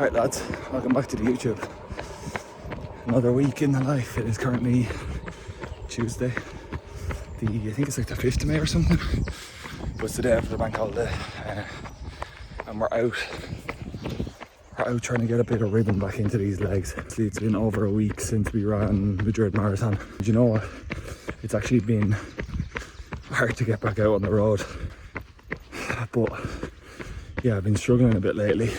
Right lads, welcome back to the YouTube. Another week in the life. It is currently Tuesday. I think it's like the 5th of May or something. But it's the day after the bank holiday. And we're out trying to get a bit of rhythm back into these legs. It's been over a week since we ran Madrid Marathon. Do you know what? It's actually been hard to get back out on the road. But yeah, I've been struggling a bit lately.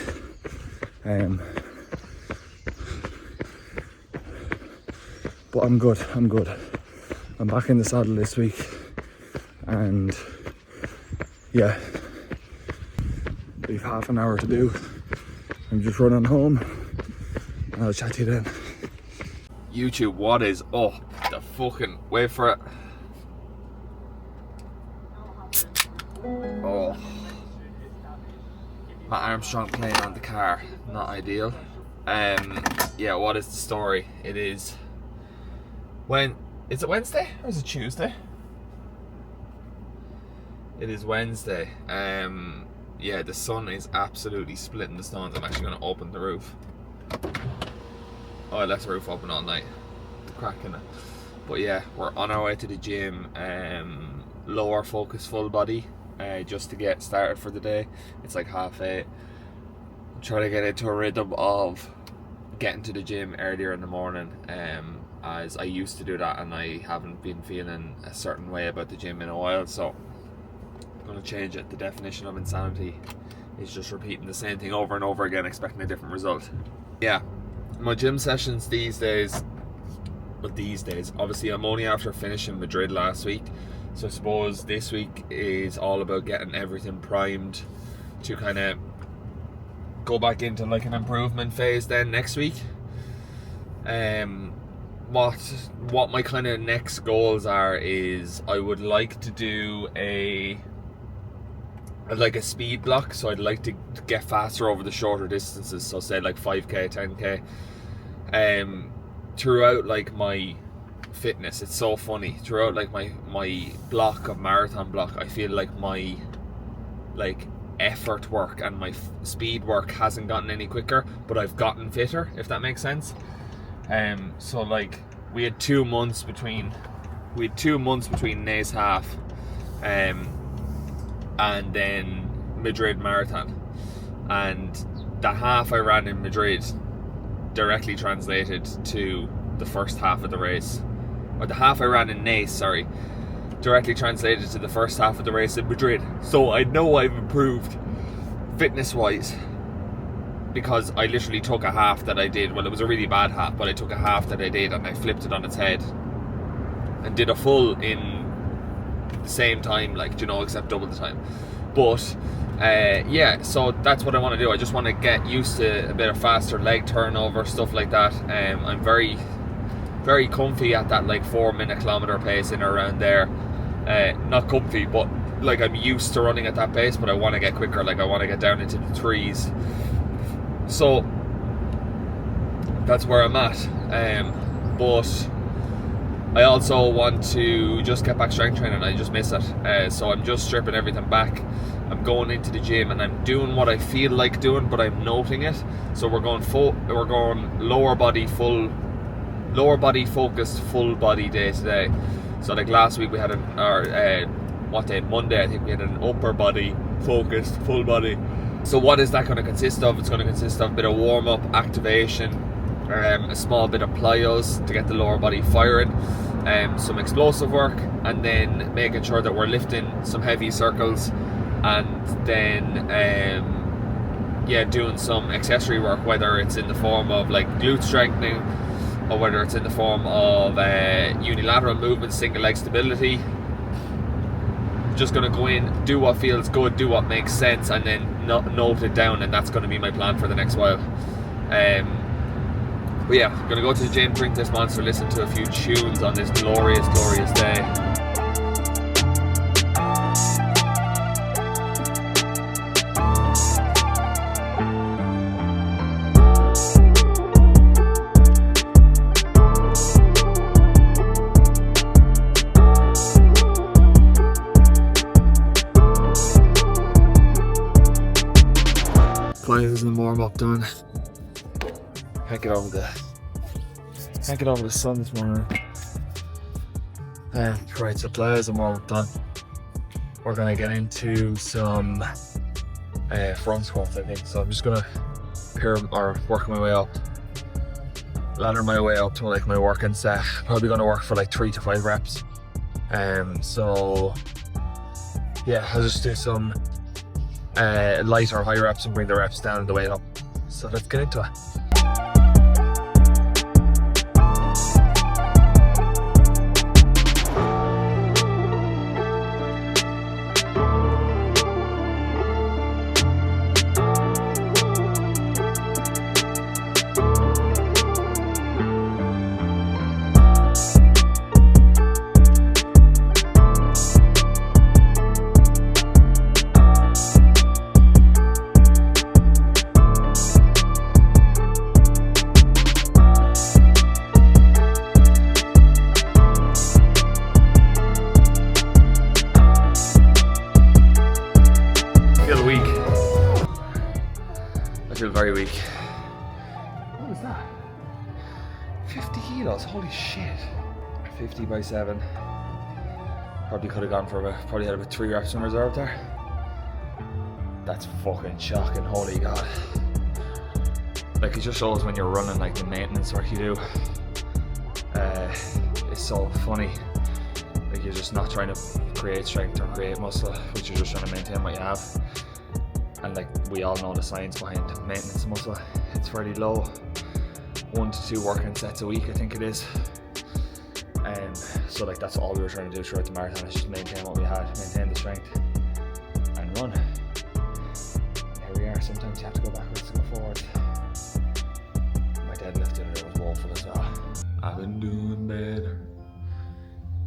But I'm good. I'm back in the saddle this week, and yeah, we've half an hour to do. I'm just running home, and I'll chat to you then. YouTube, what is up? The fucking, wait for it. Oh, Matt Armstrong playing on the car, not ideal. Yeah, what is the story? It is is it Wednesday or is it Tuesday? It is Wednesday. Yeah, the sun is absolutely splitting the stones. I'm actually going to open the roof. Oh, I left the roof open all night. The crack in it. But yeah, we're on our way to the gym. Lower focus, full body, just to get started for the day. It's like 8:30. I'm trying to get into a rhythm of getting to the gym earlier in the morning, as I used to do that, and I haven't been feeling a certain way about the gym in a while, so I'm going to change it. The definition of insanity is just repeating the same thing over and over again, expecting a different result. Yeah, my gym sessions these days, obviously I'm only after finishing Madrid last week, so I suppose this week is all about getting everything primed to kind of go back into like an improvement phase then next week. What my kind of next goals are is I would like to do a speed block, so I'd like to get faster over the shorter distances, so say like 5k, 10k. Throughout like my fitness, it's so funny, throughout like my block of marathon block, I feel like my effort work and my speed work hasn't gotten any quicker, but I've gotten fitter, if that makes sense. So like we had 2 months between Nace half and then Madrid Marathon, and the half I ran in Madrid directly translated to the first half of the race, or the half I ran in Nace, directly translated to the first half of the race in Madrid. So I know I've improved fitness wise, because I literally took a half that I did, well, it was a really bad half, but I took a half that I did and I flipped it on its head and did a full in the same time, like, you know, except double the time. But yeah, so that's what I want to do. I just want to get used to a bit of faster leg turnover, stuff like that. I'm very, very comfy at that like 4-minute kilometer pace in or around there. Not comfy, but like I'm used to running at that pace, but I want to get quicker. Like I want to get down into the 3s. So that's where I'm at. But I also want to just get back strength training. I just miss it. So I'm just stripping everything back. I'm going into the gym and I'm doing what I feel like doing, but I'm noting it. So we're going lower body focused, full body day today. So like last week we had Monday I think we had an upper body focused, full body. So what is that going to consist of? It's going to consist of a bit of warm up, activation, a small bit of plyos to get the lower body firing, some explosive work, and then making sure that we're lifting some heavy circles, and then doing some accessory work, whether it's in the form of like glute strengthening, or whether it's in the form of unilateral movement, single leg stability. Just going to go in, do what feels good, do what makes sense, and then note it down, and that's going to be my plan for the next while. But yeah, I'm going to go to the gym, drink this monster, listen to a few tunes on this glorious, glorious day. Plyos and warm up done. Can't get over the sun this morning. Right, so players and warm up done. We're gonna get into some front squats, I think. So I'm just gonna work my way up, ladder my way up to like my working set. Probably gonna work for like 3 to 5 reps. So yeah, I'll just do some light or high reps and bring the reps down and the weight up. So let's get into it. I feel very weak. What was that? 50 kilos, holy shit. 50 by 7. Probably could have gone for probably had about 3 reps in reserve there. That's fucking shocking, holy god. Like, it just shows when you're running, like the maintenance work you do. It's so funny. Like, you're just not trying to create strength or create muscle, but you're just trying to maintain what you have. And like, we all know the science behind maintenance of muscle. It's fairly low. 1 to 2 working sets a week, I think it is. So like, that's all we were trying to do throughout the marathon, is just maintain what we had, maintain the strength and run. And here we are. Sometimes you have to go backwards to go forwards. My deadlift the other day was woeful as well. I've been doing better.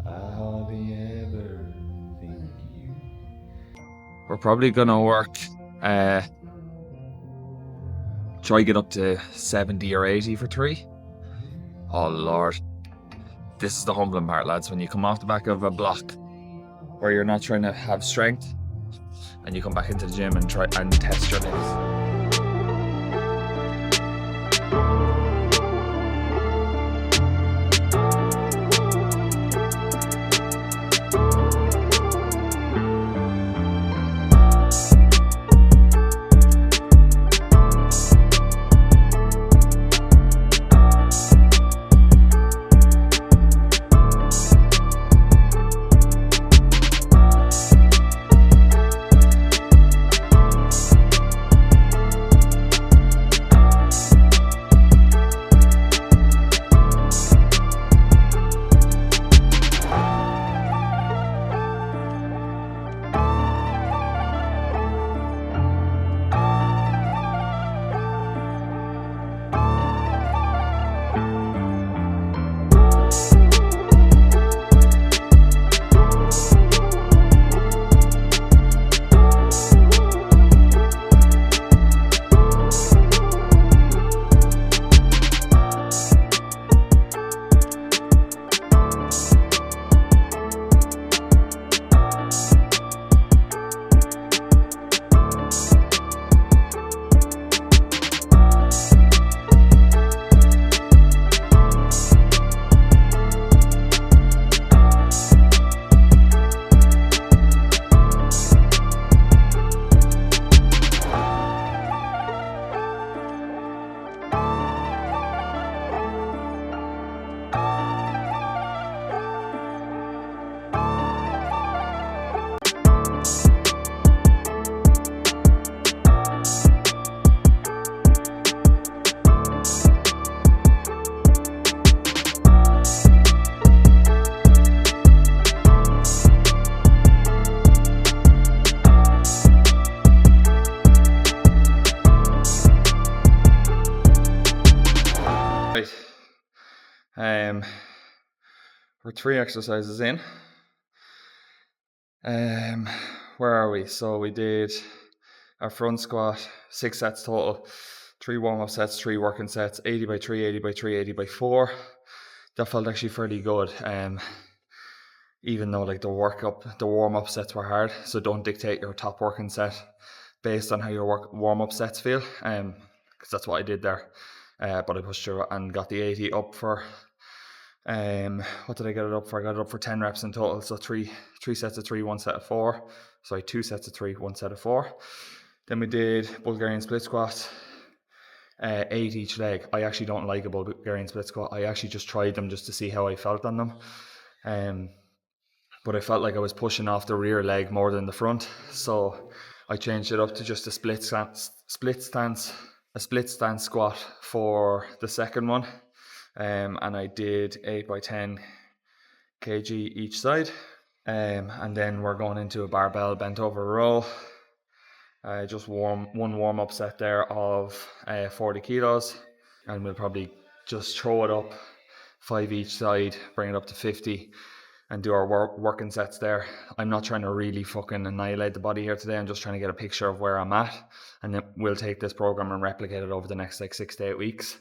I hardly ever think you. We're probably gonna work try get up to 70 or 80 for 3. Oh lord. This is the humbling part, lads, when you come off the back of a block where you're not trying to have strength and you come back into the gym and try and test your legs. We're 3 exercises in. Where are we? So we did our front squat, 6 sets total, 3 warm-up sets, 3 working sets, 80 by 3, 80 by 3, 80 by 4. That felt actually fairly good. Even though like the warm-up sets were hard, so don't dictate your top working set based on how your warm-up sets feel, because that's what I did there. but I pushed through it and got the 80 up for, what did I get it up for? I got it up for 10 reps in total, so three sets of 3, 1 set of 4. Sorry, 2 sets of 3, 1 set of 4. Then we did Bulgarian split squats, 8 each leg. I actually don't like a Bulgarian split squat. I actually just tried them just to see how I felt on them. But I felt like I was pushing off the rear leg more than the front, so I changed it up to just a split stance squat for the second one, and I did 8 by 10 kg each side, and then we're going into a barbell bent over row. Just one warm up set there of 40 kilos, and we'll probably just throw it up 5 each side, bring it up to 50, and do our working sets there. I'm not trying to really fucking annihilate the body here today. I'm just trying to get a picture of where I'm at, and then we'll take this program and replicate it over the next like 6 to 8 weeks.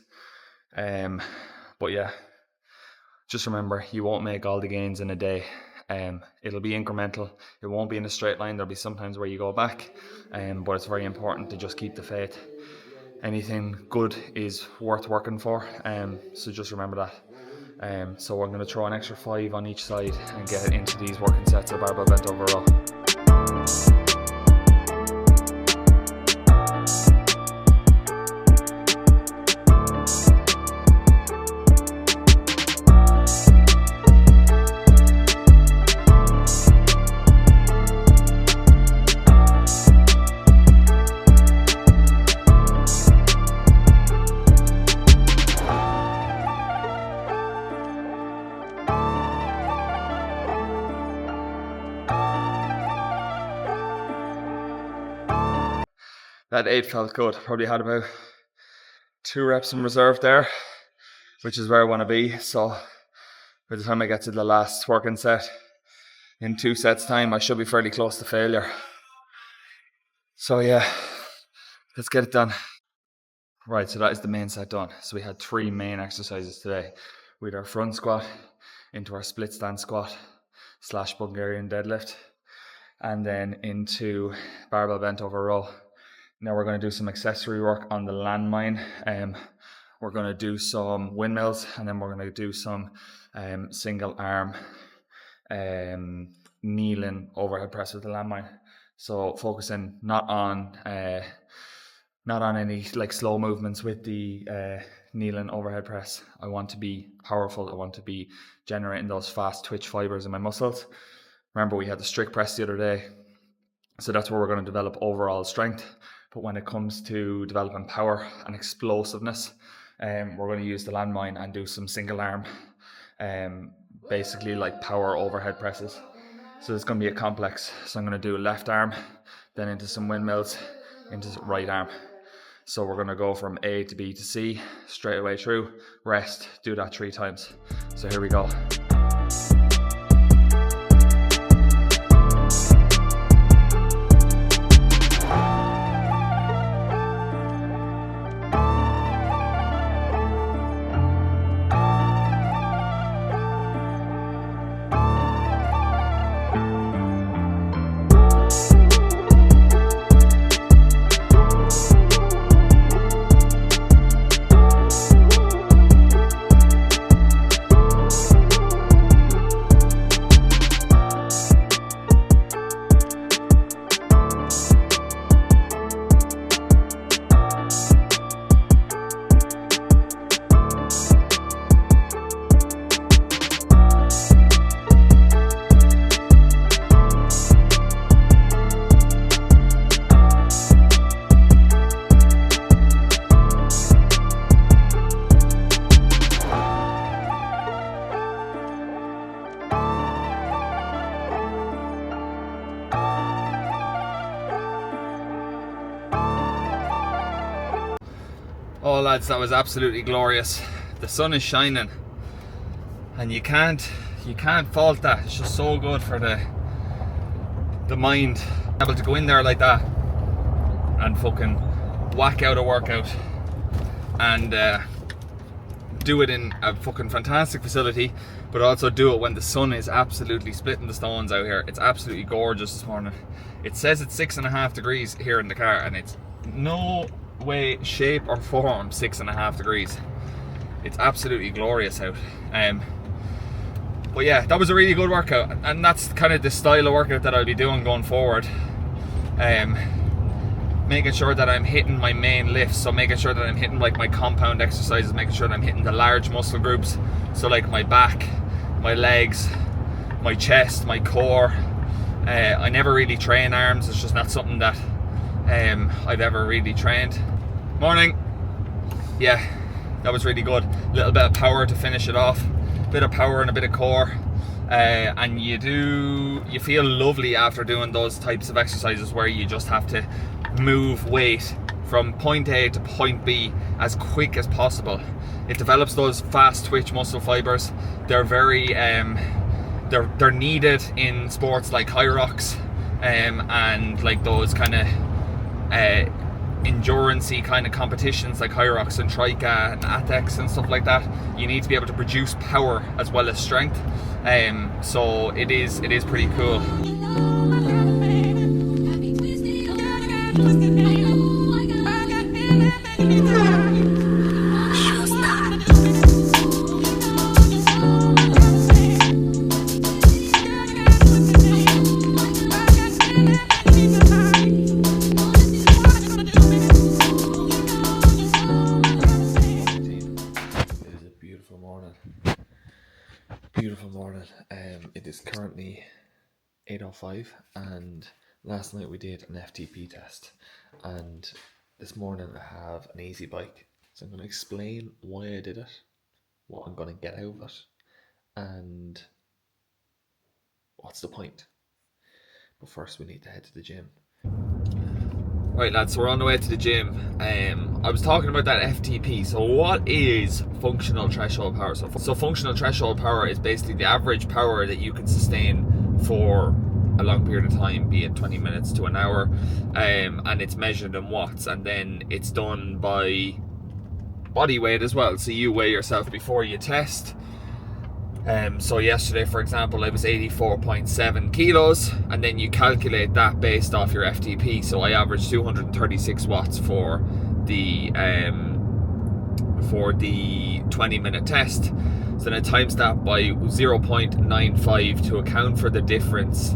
But yeah, just remember, you won't make all the gains in a day. It'll be incremental. It won't be in a straight line. There'll be some times where you go back, but it's very important to just keep the faith. Anything good is worth working for, so just remember that. So I'm going to throw an extra 5 on each side and get into these working sets of barbell bent over row. That 8 felt good. Probably had about 2 reps in reserve there, which is where I want to be. So by the time I get to the last working set in 2 sets time, I should be fairly close to failure. So yeah, let's get it done. Right, so that is the main set done. So we had 3 main exercises today. We had our front squat into our split stance squat / Bulgarian deadlift, and then into barbell bent over row. Now we're going to do some accessory work on the landmine. We're going to do some windmills, and then we're going to do some single arm kneeling overhead press with the landmine. So focusing not on any like slow movements with the kneeling overhead press. I want to be powerful. I want to be generating those fast twitch fibers in my muscles. Remember, we had the strict press the other day, so that's where we're going to develop overall strength. But when it comes to developing power and explosiveness, we're going to use the landmine and do some single arm, basically like power overhead presses. So it's going to be a complex. So I'm going to do left arm, then into some windmills, into right arm. So we're going to go from A to B to C, straight away through, rest, do that 3 times. So here we go. Oh lads, that was absolutely glorious. The sun is shining and you can't fault that. It's just so good for the mind, able to go in there like that and fucking whack out a workout and do it in a fucking fantastic facility, but also do it when the sun is absolutely splitting the stones out here. It's absolutely gorgeous this morning. It says it's 6.5 degrees here in the car, and it's no way, shape or form 6.5 degrees. It's absolutely glorious out. But yeah, that was a really good workout, and that's kind of the style of workout that I'll be doing going forward. Making sure that I'm hitting my main lifts, so making sure that I'm hitting like my compound exercises, making sure that I'm hitting the large muscle groups, so like my back, my legs, my chest, my core. I never really train arms, it's just not something that I've ever really trained. Morning. Yeah, that was really good. A little bit of power to finish it off, a bit of power and a bit of core. And you feel lovely after doing those types of exercises where you just have to move weight from point A to point B as quick as possible. It develops those fast twitch muscle fibers. They're very they're needed in sports like high rocks and like those kind of endurance-y kind of competitions like high rocks and trika and ATEX and stuff like that. You need to be able to produce power as well as strength. So it is pretty cool. Beautiful morning. It is currently 8:05, and last night we did an FTP test, and this morning I have an easy bike. So I'm going to explain why I did it, what I'm going to get out of it, and what's the point. But first we need to head to the gym. Right lads, so we're on the way to the gym. I was talking about that FTP. So what is functional threshold power? So functional threshold power is basically the average power that you can sustain for a long period of time, be it 20 minutes to an hour, and it's measured in watts, and then it's done by body weight as well. So you weigh yourself before you test. So yesterday, for example, I was 84.7 kilos, and then you calculate that based off your FTP. So I averaged 236 watts for the 20-minute test. So then I times that by 0.95 to account for the difference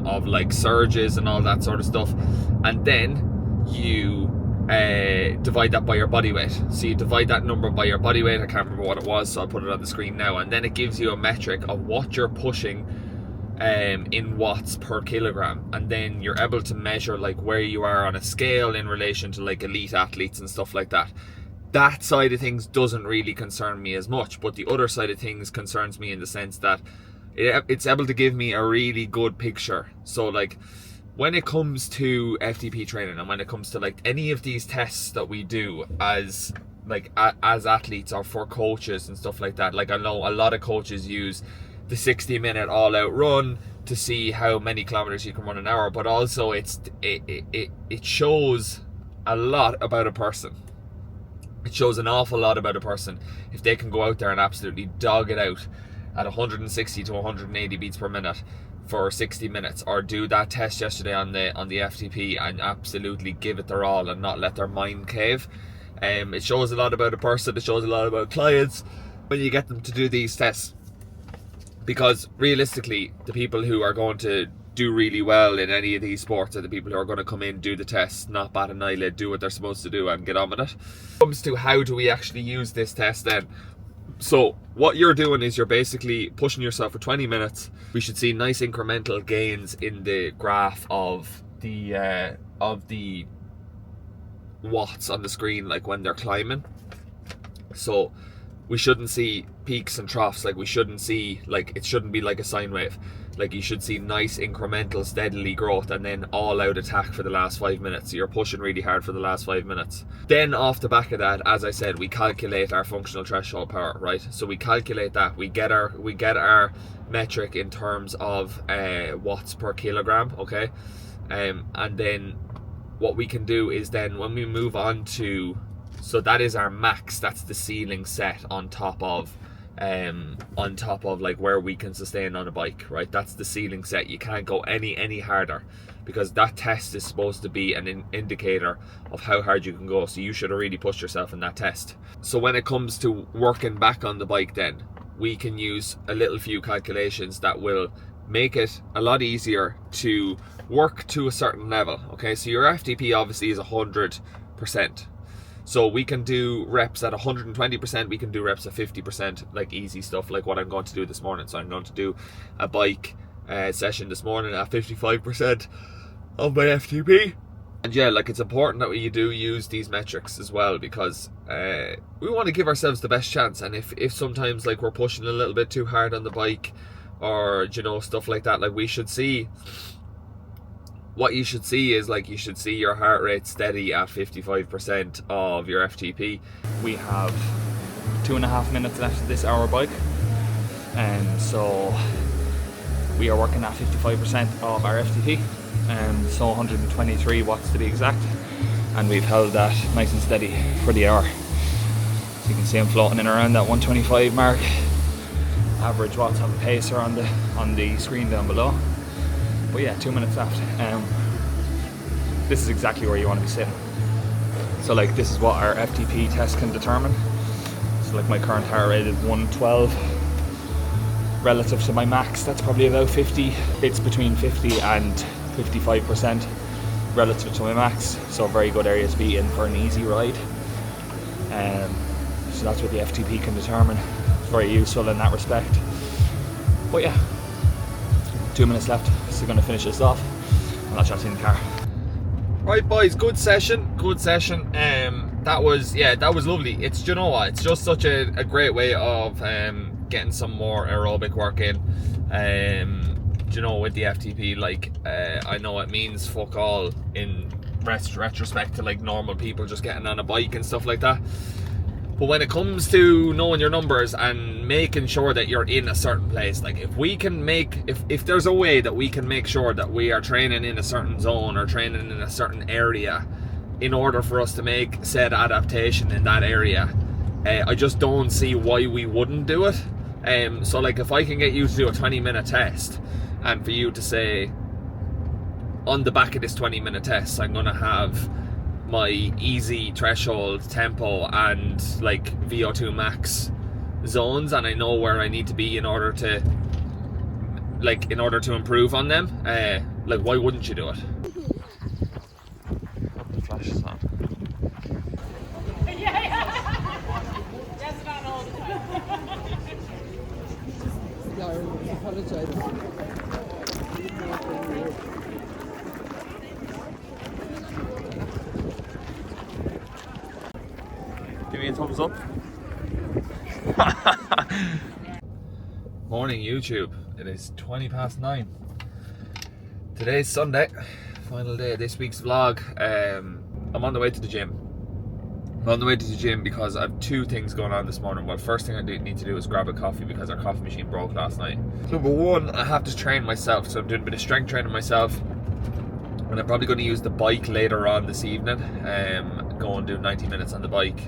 of like surges and all that sort of stuff, and then you divide that by your body weight. So you divide that number by your body weight. I can't remember what it was, so I'll put it on the screen now, and then it gives you a metric of what you're pushing in watts per kilogram, and then you're able to measure like where you are on a scale in relation to like elite athletes and stuff like that. That side of things doesn't really concern me as much, but the other side of things concerns me in the sense that it's able to give me a really good picture. So like when it comes to FTP training, and when it comes to like any of these tests that we do as athletes or for coaches and stuff like that, like I know a lot of coaches use the 60-minute all-out run to see how many kilometers you can run an hour, but also it shows a lot about a person. It shows an awful lot about a person if they can go out there and absolutely dog it out at 160 to 180 beats per minute for 60 minutes, or do that test yesterday on the FTP and absolutely give it their all and not let their mind cave. It shows a lot about a person. It shows a lot about clients when you get them to do these tests, because realistically the people who are going to do really well in any of these sports are the people who are going to come in, do the tests, not bat an eyelid, do what they're supposed to do and get on with it. When it comes to how do we actually use this test then, so what you're doing is you're basically pushing yourself for 20 minutes. We should see nice incremental gains in the graph of the watts on the screen, like when they're climbing. So we shouldn't see peaks and troughs. Like we shouldn't see, like, it shouldn't be like a sine wave. Like you should see nice incremental steadily growth and then all out attack for the last 5 minutes. So you're pushing really hard for the last 5 minutes. Then off the back of that, as I said, we calculate our functional threshold power, right? So we calculate that, we get our metric in terms of watts per kilogram, okay? And then what we can do is then when we move on to, so that is our max, that's the ceiling set on top of like where we can sustain on a bike, right? That's the ceiling set. You can't go any harder because that test is supposed to be an indicator of how hard you can go. So you should have really pushed yourself in that test. So when it comes to working back on the bike, then we can use a little few calculations that will make it a lot easier to work to a certain level. Okay, so your FTP obviously is 100%. So we can do reps at 120%, we can do reps at 50%, like easy stuff like what I'm going to do this morning. So I'm going to do a bike session this morning at 55% of my FTP. And yeah, like it's important that we do use these metrics as well, because we want to give ourselves the best chance. And if sometimes like we're pushing a little bit too hard on the bike, or you know, stuff like that, like we should see, what you should see is like you should see your heart rate steady at 55% of your FTP. We have 2.5 minutes left of this hour bike, and so we are working at 55% of our FTP, so 123 watts to be exact, and we've held that nice and steady for the hour. So you can see I'm floating in around that 125 mark. Average watts on the pacer on the screen down below. But yeah, 2 minutes left. This is exactly where you want to be sitting. So like this is what our FTP test can determine. So like my current heart rate is 112 relative to my max. That's probably about 50. It's between 50 and 55% relative to my max. So a very good area to be in for an easy ride. So that's what the FTP can determine. It's very useful in that respect. But yeah, 2 minutes left. So going to finish this off, and I'll chat to you in the car. Right boys, good session. That was lovely. It's, you know what, it's just such a great way of getting some more aerobic work in. You know, with the FTP, like I know it means fuck all in retrospect to like normal people just getting on a bike and stuff like that. But when it comes to knowing your numbers and making sure that you're in a certain place, like if there's a way that we can make sure that we are training in a certain zone or training in a certain area in order for us to make said adaptation in that area, I just don't see why we wouldn't do it. So like if I can get you to do a 20-minute test, and for you to say, on the back of this 20-minute test, I'm gonna have my easy threshold tempo and like VO2 max zones, and I know where I need to be in order to improve on them, like why wouldn't you do it? Hope the flash is on. That's not all the time. Give me a thumbs up. Morning YouTube, it is 9:20. Today's Sunday, final day of this week's vlog. I'm on the way to the gym. Because I have two things going on this morning. Well, first thing I need to do is grab a coffee because our coffee machine broke last night. Number one, I have to train myself, so I'm doing a bit of strength training myself, and I'm probably going to use the bike later on this evening. Go and do 90 minutes on the bike.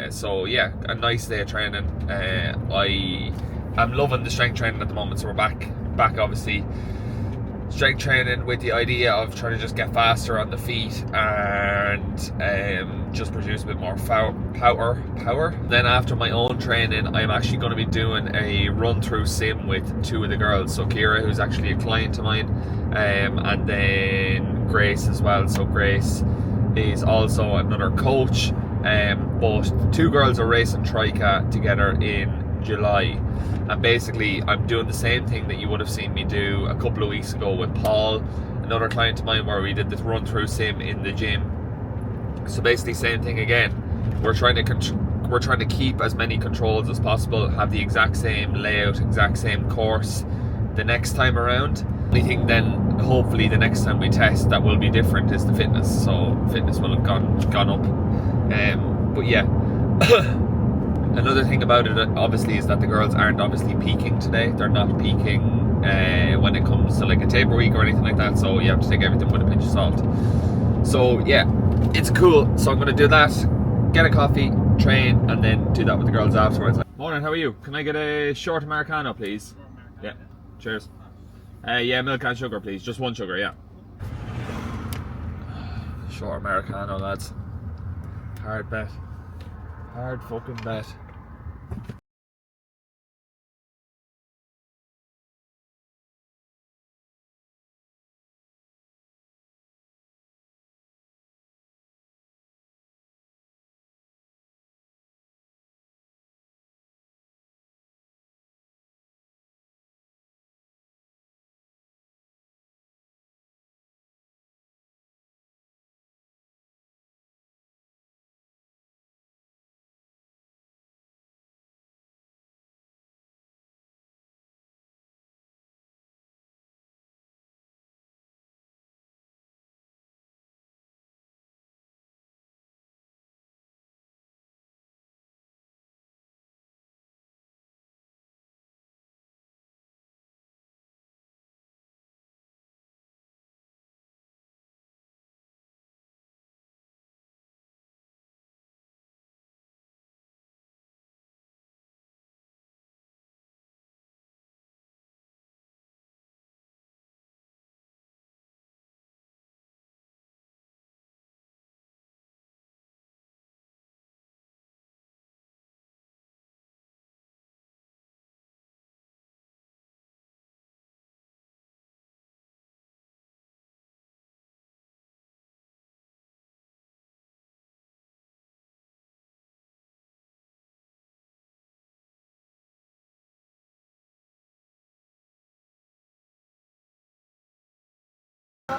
So yeah, a nice day of training. I'm loving the strength training at the moment, so we're back obviously strength training with the idea of trying to just get faster on the feet and just produce a bit more power. Then after my own training, I'm actually going to be doing a run through sim with two of the girls. So Kira, who's actually a client of mine, and then Grace as well. So Grace is also another coach, but two girls are racing Trika together in July, and basically I'm doing the same thing that you would have seen me do a couple of weeks ago with Paul, another client of mine, where we did this run through sim in the gym. So basically same thing again. We're trying to keep as many controls as possible, have the exact same layout, exact same course the next time around. Only thing then, hopefully the next time we test that will be different is the fitness. So fitness will have gone up. But yeah. Another thing about it obviously is that the girls aren't obviously peaking today. They're not peaking when it comes to like a taper week or anything like that, so you have to take everything with a pinch of salt. So yeah, it's cool. So I'm going to do that, get a coffee, train, and then do that with the girls afterwards. Morning, how are you? Can I get a short Americano please? Yeah, cheers. Yeah, milk and sugar please, just one sugar, yeah. Short Americano, lads. Hard bet. Hard fucking bet.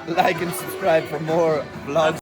Like and subscribe for more vlogs.